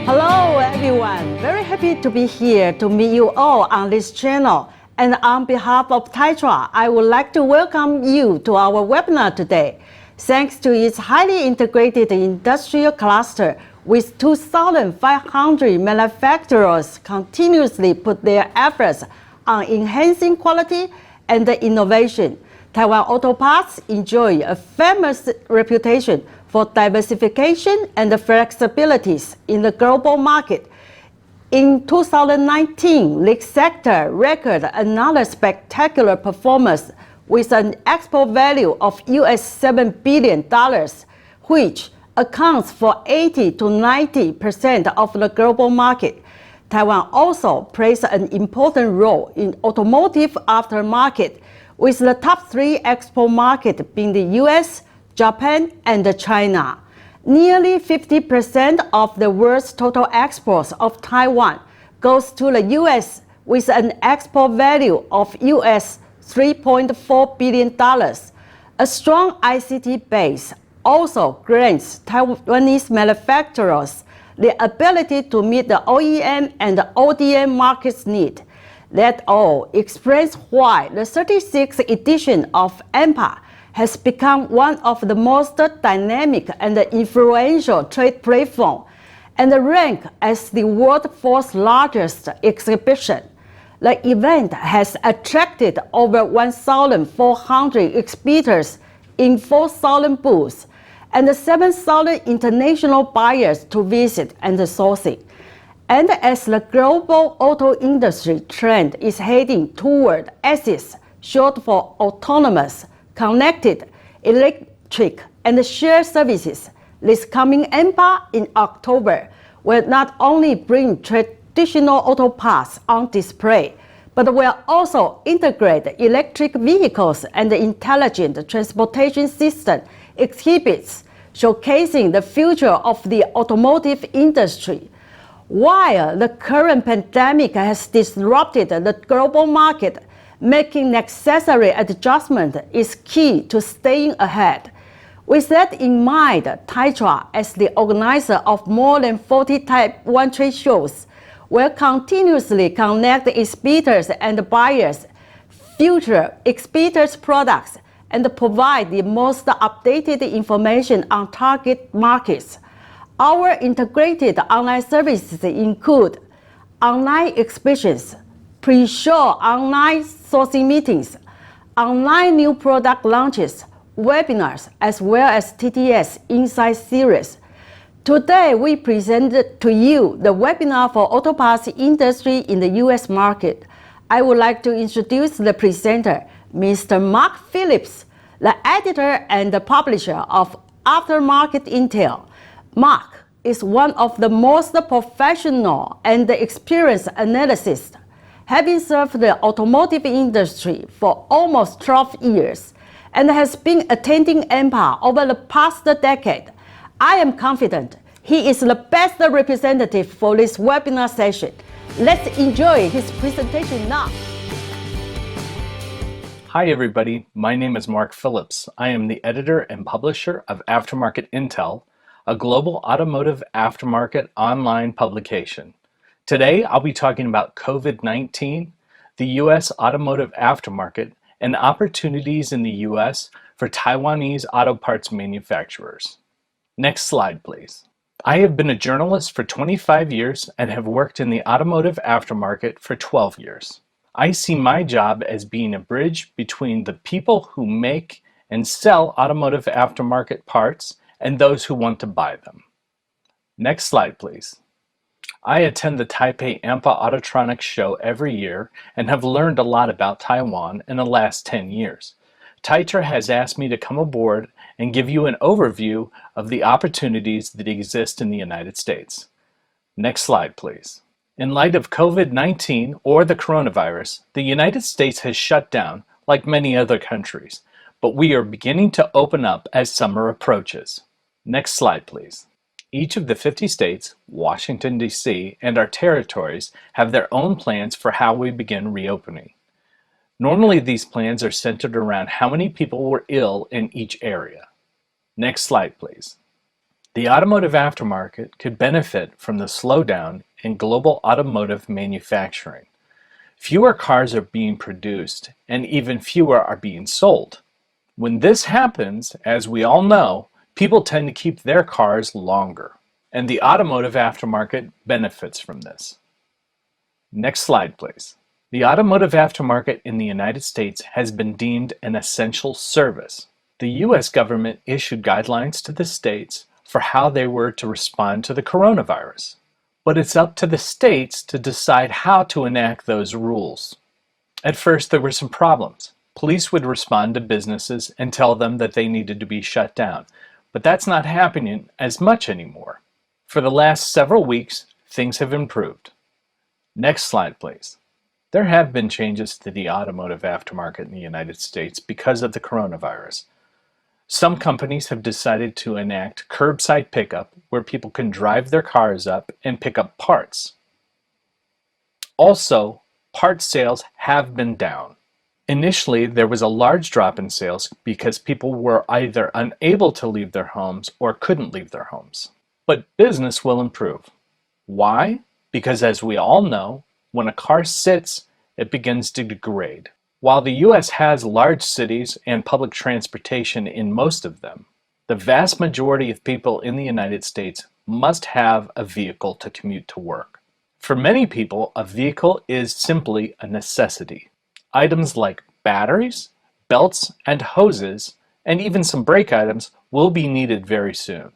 Hello everyone, very happy to be here to meet you all on this channel. And on behalf of Taitra, I would like to welcome you to our webinar today. Thanks to its highly integrated industrial cluster with 2,500 manufacturers continuously put their efforts on enhancing quality and innovation, Taiwan Autoparts enjoy a famous reputation for diversification and flexibilities in the global market. In 2019, this sector recorded another spectacular performance with an export value of US $7 billion, which accounts for 80 to 90% of the global market. Taiwan also plays an important role in automotive aftermarket, with the top 3 export markets being the US, Japan, and China. Nearly 50% of the world's total exports of Taiwan goes to the US, with an export value of US $3.4 billion. A strong ICT base also grants Taiwanese manufacturers the ability to meet the OEM and the ODM market's need. That all explains why the 36th edition of AMPA has become one of the most dynamic and influential trade platforms and ranked as the world's 4th largest exhibition. The event has attracted over 1,400 exhibitors in 4,000 booths and 7,000 international buyers to visit and sourcing. And as the global auto industry trend is heading toward ACES, short for autonomous, connected, electric, and shared services, this coming AMPA in October will not only bring traditional auto parts on display, but will also integrate electric vehicles and intelligent transportation system exhibits, showcasing the future of the automotive industry. While the current pandemic has disrupted the global market, making necessary adjustment is key to staying ahead. With that in mind, Taitra, as the organizer of more than 40 Type 1 trade shows, will continuously connect exhibitors and buyers, future exhibitors' products, and provide the most updated information on target markets. Our integrated online services include online exhibitions, pre-show online sourcing meetings, online new product launches, webinars, as well as TTS Insight Series. Today, we presented to you the webinar for auto parts industry in the US market. I would like to introduce the presenter, Mr. Mark Phillips, the editor and the publisher of Aftermarket Intel. Mark is one of the most professional and experienced analysts, having served the automotive industry for almost 12 years and has been attending AMPA over the past decade. I am confident he is the best representative for this webinar session. Let's enjoy his presentation now. Hi everybody, my name is Mark Phillips. I am the editor and publisher of Aftermarket Intel, a global automotive aftermarket online publication. Today I'll be talking about COVID-19, the US automotive aftermarket, and opportunities in the US for Taiwanese auto parts manufacturers. Next slide, please. I have been a journalist for 25 years and have worked in the automotive aftermarket for 12 years. I see my job as being a bridge between the people who make and sell automotive aftermarket parts and those who want to buy them. Next slide, please. I attend the TAIPEIAMPA AUTOTRONICS show every year and have learned a lot about Taiwan in the last 10 years. Taitra has asked me to come aboard and give you an overview of the opportunities that exist in the United States. Next slide, please. In light of COVID-19 or the coronavirus, the United States has shut down like many other countries, but we are beginning to open up as summer approaches. Next slide, please. Each of the 50 states, Washington, D.C., and our territories have their own plans for how we begin reopening. Normally, these plans are centered around how many people were ill in each area. Next slide, please. The automotive aftermarket could benefit from the slowdown in global automotive manufacturing. Fewer cars are being produced, and even fewer are being sold. When this happens, as we all know, people tend to keep their cars longer, and the automotive aftermarket benefits from this. Next slide, please. The automotive aftermarket in the United States has been deemed an essential service. The U.S. government issued guidelines to the states for how they were to respond to the coronavirus. But it's up to the states to decide how to enact those rules. At first, there were some problems. Police would respond to businesses and tell them that they needed to be shut down, but that's not happening as much anymore. For the last several weeks, things have improved. Next slide, please. There have been changes to the automotive aftermarket in the United States because of the coronavirus. Some companies have decided to enact curbside pickup where people can drive their cars up and pick up parts. Also, parts sales have been down. Initially, there was a large drop in sales because people were either unable to leave their homes or couldn't leave their homes. But business will improve. Why? Because as we all know, when a car sits, it begins to degrade. While the U.S. has large cities and public transportation in most of them, the vast majority of people in the United States must have a vehicle to commute to work. For many people, a vehicle is simply a necessity. Items like batteries, belts, and hoses, and even some brake items will be needed very soon.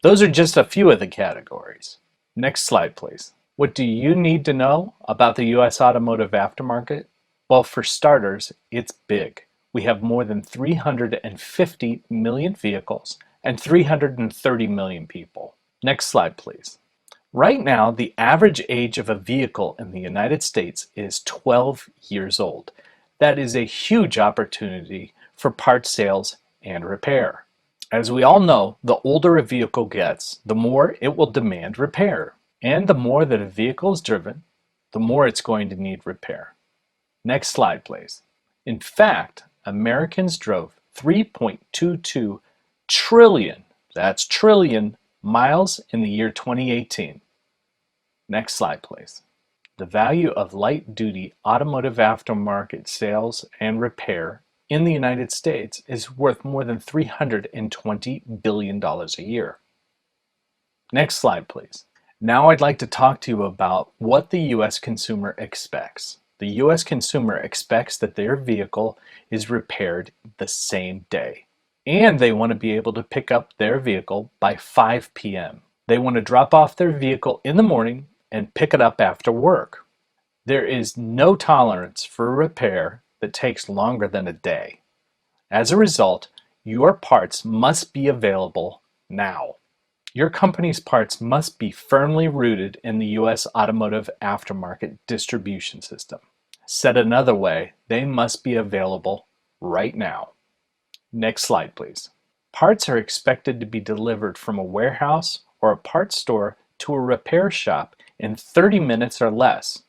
Those are just a few of the categories. Next slide, please. What do you need to know about the U.S. automotive aftermarket? Well, for starters, it's big. We have more than 350 million vehicles and 330 million people. Next slide, please. Right now, the average age of a vehicle in the United States is 12 years old. That is a huge opportunity for parts sales and repair. As we all know, the older a vehicle gets, the more it will demand repair. And the more that a vehicle is driven, the more it's going to need repair. Next slide, please. In fact, Americans drove 3.22 trillion, that's trillion, miles in the year 2018. Next slide, please. The value of light-duty automotive aftermarket sales and repair in the United States is worth more than $320 billion a year. Next slide, please. Now I'd like to talk to you about what the U.S. consumer expects. The U.S. consumer expects that their vehicle is repaired the same day. And they want to be able to pick up their vehicle by 5 p.m. They want to drop off their vehicle in the morning and pick it up after work. There is no tolerance for repair that takes longer than a day. As a result, your parts must be available now. Your company's parts must be firmly rooted in the U.S. automotive aftermarket distribution system. Said another way, they must be available right now. Next slide, please. Parts are expected to be delivered from a warehouse or a parts store to a repair shop in 30 minutes or less,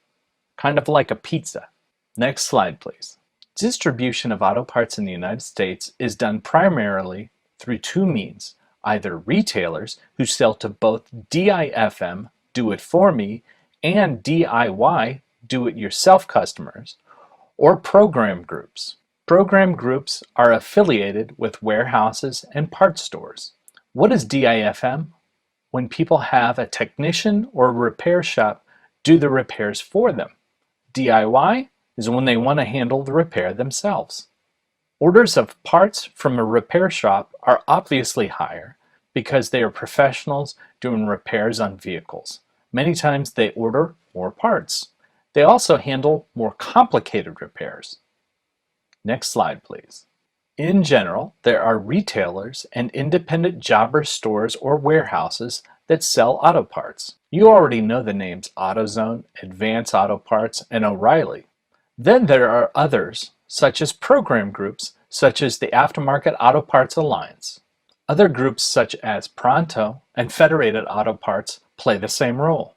kind of like a pizza. Next slide, please. Distribution of auto parts in the United States is done primarily through two means. Either retailers who sell to both DIFM, do it for me, and DIY, do it yourself customers, or program groups. Program groups are affiliated with warehouses and parts stores. What is DIFM? When people have a technician or repair shop do the repairs for them. DIY is when they want to handle the repair themselves. Orders of parts from a repair shop are obviously higher because they are professionals doing repairs on vehicles. Many times they order more parts. They also handle more complicated repairs. Next slide, please. In general, there are retailers and independent jobber stores or warehouses that sell auto parts. You already know the names AutoZone, Advance Auto Parts, and O'Reilly. Then there are others, such as program groups, such as the Aftermarket Auto Parts Alliance. Other groups such as Pronto and Federated Auto Parts play the same role.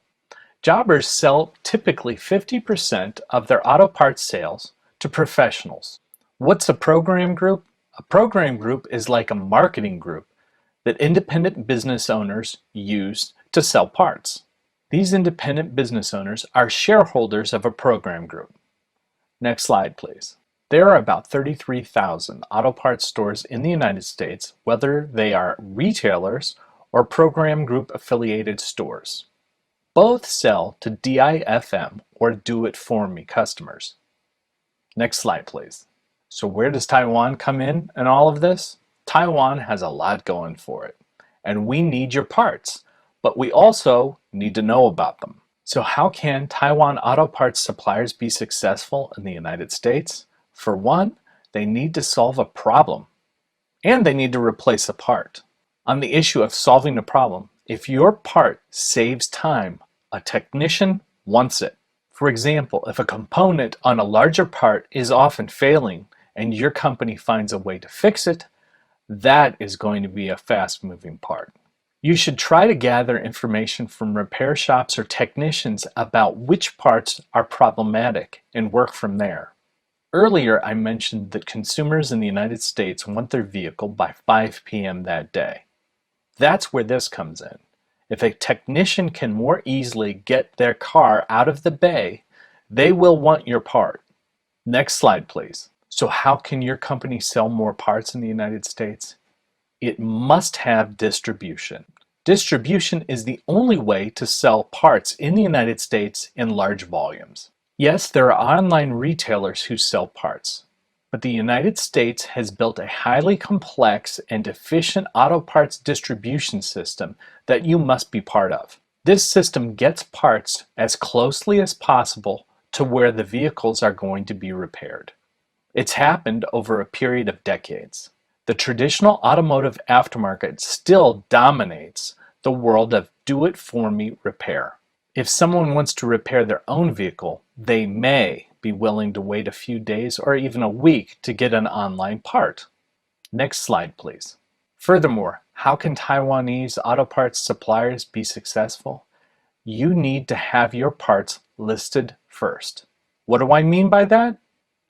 Jobbers sell typically 50% of their auto parts sales to professionals. What's a program group? A program group is like a marketing group that independent business owners use to sell parts. These independent business owners are shareholders of a program group. Next slide, please. There are about 33,000 auto parts stores in the United States, whether they are retailers or program group affiliated stores. Both sell to DIFM or do-it-for-me customers. Next slide, please. So where does Taiwan come in all of this? Taiwan has a lot going for it, and we need your parts, but we also need to know about them. So how can Taiwan auto parts suppliers be successful in the United States? For one, they need to solve a problem, and they need to replace a part. On the issue of solving a problem, if your part saves time, a technician wants it. For example, if a component on a larger part is often failing and your company finds a way to fix it, that is going to be a fast-moving part. You should try to gather information from repair shops or technicians about which parts are problematic and work from there. Earlier, I mentioned that consumers in the United States want their vehicle by 5 p.m. that day. That's where this comes in. If a technician can more easily get their car out of the bay, they will want your part. Next slide, please. So how can your company sell more parts in the United States? It must have distribution. Distribution is the only way to sell parts in the United States in large volumes. Yes, there are online retailers who sell parts, but the United States has built a highly complex and efficient auto parts distribution system that you must be part of. This system gets parts as closely as possible to where the vehicles are going to be repaired. It's happened over a period of decades. The traditional automotive aftermarket still dominates the world of do-it-for-me repair. If someone wants to repair their own vehicle, they may be willing to wait a few days or even a week to get an online part. Next slide, please. Furthermore, how can Taiwanese auto parts suppliers be successful? You need to have your parts listed first. What do I mean by that?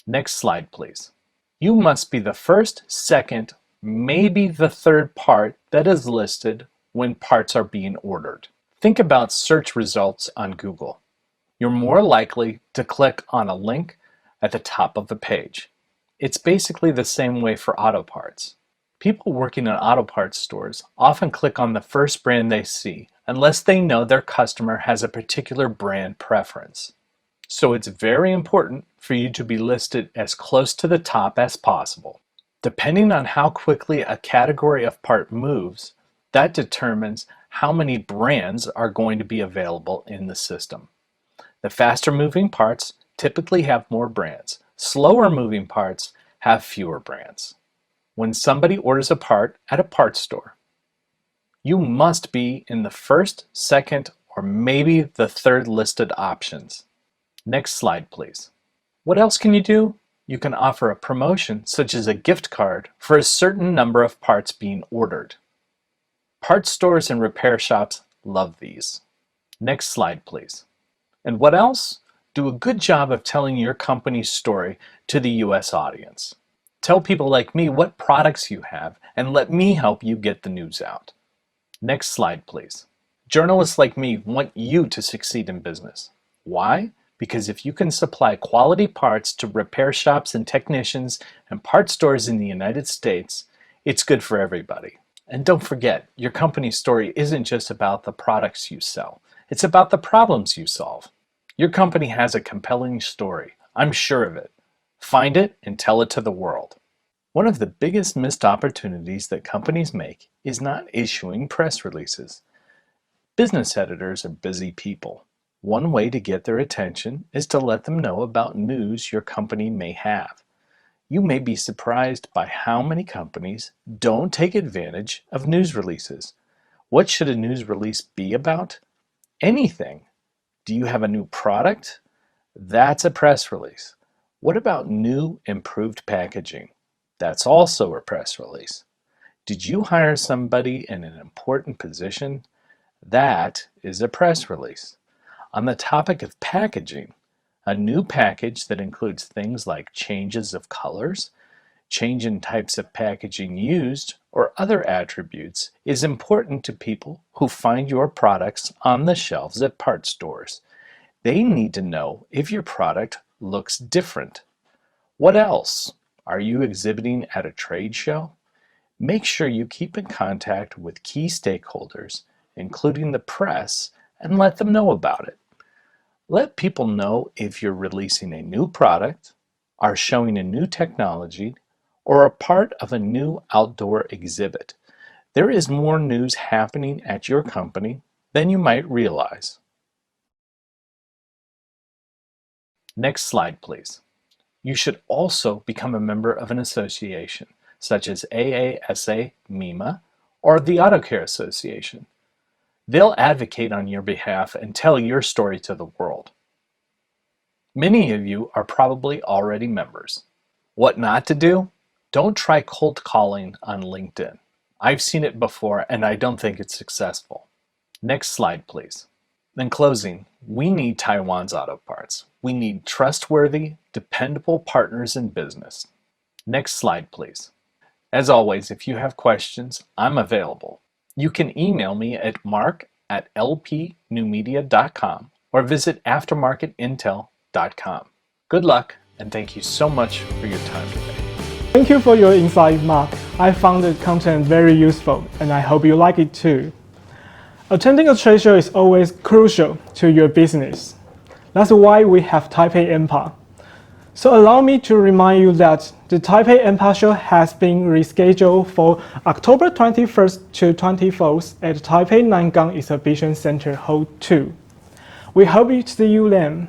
Next slide, please. You must be the first, second, maybe the third part that is listed when parts are being ordered. Think about search results on Google. You're more likely to click on a link at the top of the page. It's basically the same way for auto parts. People working in auto parts stores often click on the first brand they see unless they know their customer has a particular brand preference. So it's very important for you to be listed as close to the top as possible. Depending on how quickly a category of part moves, that determines how many brands are going to be available in the system. The faster moving parts typically have more brands. Slower moving parts have fewer brands. When somebody orders a part at a parts store, you must be in the first, second, or maybe the third listed options. Next slide, please. What else can you do? You can offer a promotion such as a gift card for a certain number of parts being ordered. Parts stores and repair shops love these. Next slide, please. And what else? Do a good job of telling your company's story to the US audience. Tell people like me what products you have and let me help you get the news out. Next slide, please. Journalists like me want you to succeed in business. Why? Because if you can supply quality parts to repair shops and technicians and parts stores in the United States, it's good for everybody. And don't forget, your company's story isn't just about the products you sell. It's about the problems you solve. Your company has a compelling story. I'm sure of it. Find it and tell it to the world. One of the biggest missed opportunities that companies make is not issuing press releases. Business editors are busy people. One way to get their attention is to let them know about news your company may have. You may be surprised by how many companies don't take advantage of news releases. What should a news release be about? Anything. Do you have a new product? That's a press release. What about new improved packaging? That's also a press release. Did you hire somebody in an important position? That is a press release. On the topic of packaging, a new package that includes things like changes of colors, change in types of packaging used, or other attributes is important to people who find your products on the shelves at parts stores. They need to know if your product looks different. What else? Are you exhibiting at a trade show? Make sure you keep in contact with key stakeholders, including the press, and let them know about it. Let people know if you're releasing a new product, are showing a new technology, or a part of a new outdoor exhibit. There is more news happening at your company than you might realize. Next slide, please. You should also become a member of an association, such as AASA MEMA or the Auto Care Association. They'll advocate on your behalf and tell your story to the world. Many of you are probably already members. What not to do? Don't try cold calling on LinkedIn. I've seen it before and I don't think it's successful. Next slide, please. In closing, we need Taiwan's auto parts. We need trustworthy, dependable partners in business. Next slide, please. As always, if you have questions, I'm available. You can email me at mark@lpnewmedia.com or visit aftermarketintel.com. Good luck, and thank you so much for your time today. Thank you for your insight, Mark. I found the content very useful, and I hope you like it too. Attending a trade show is always crucial to your business. That's why we have TAIPEIAMPA. So allow me to remind you that the TAIPEIAMPA show has been rescheduled for October 21st to 24th at Taipei Nangang Exhibition Center Hall 2. We hope to see you then.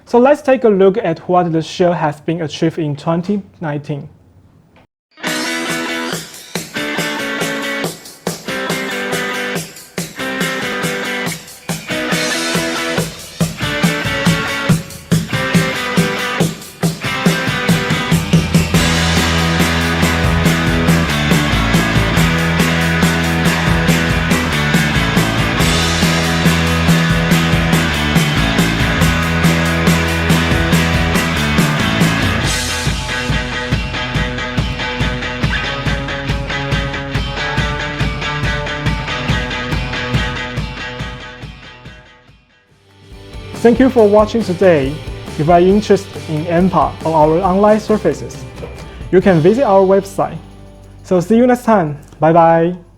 So let's take a look at what the show has been achieved in 2019. Thank you for watching today. If you are interested in AMPA or our online services, you can visit our website. So see you next time. Bye bye.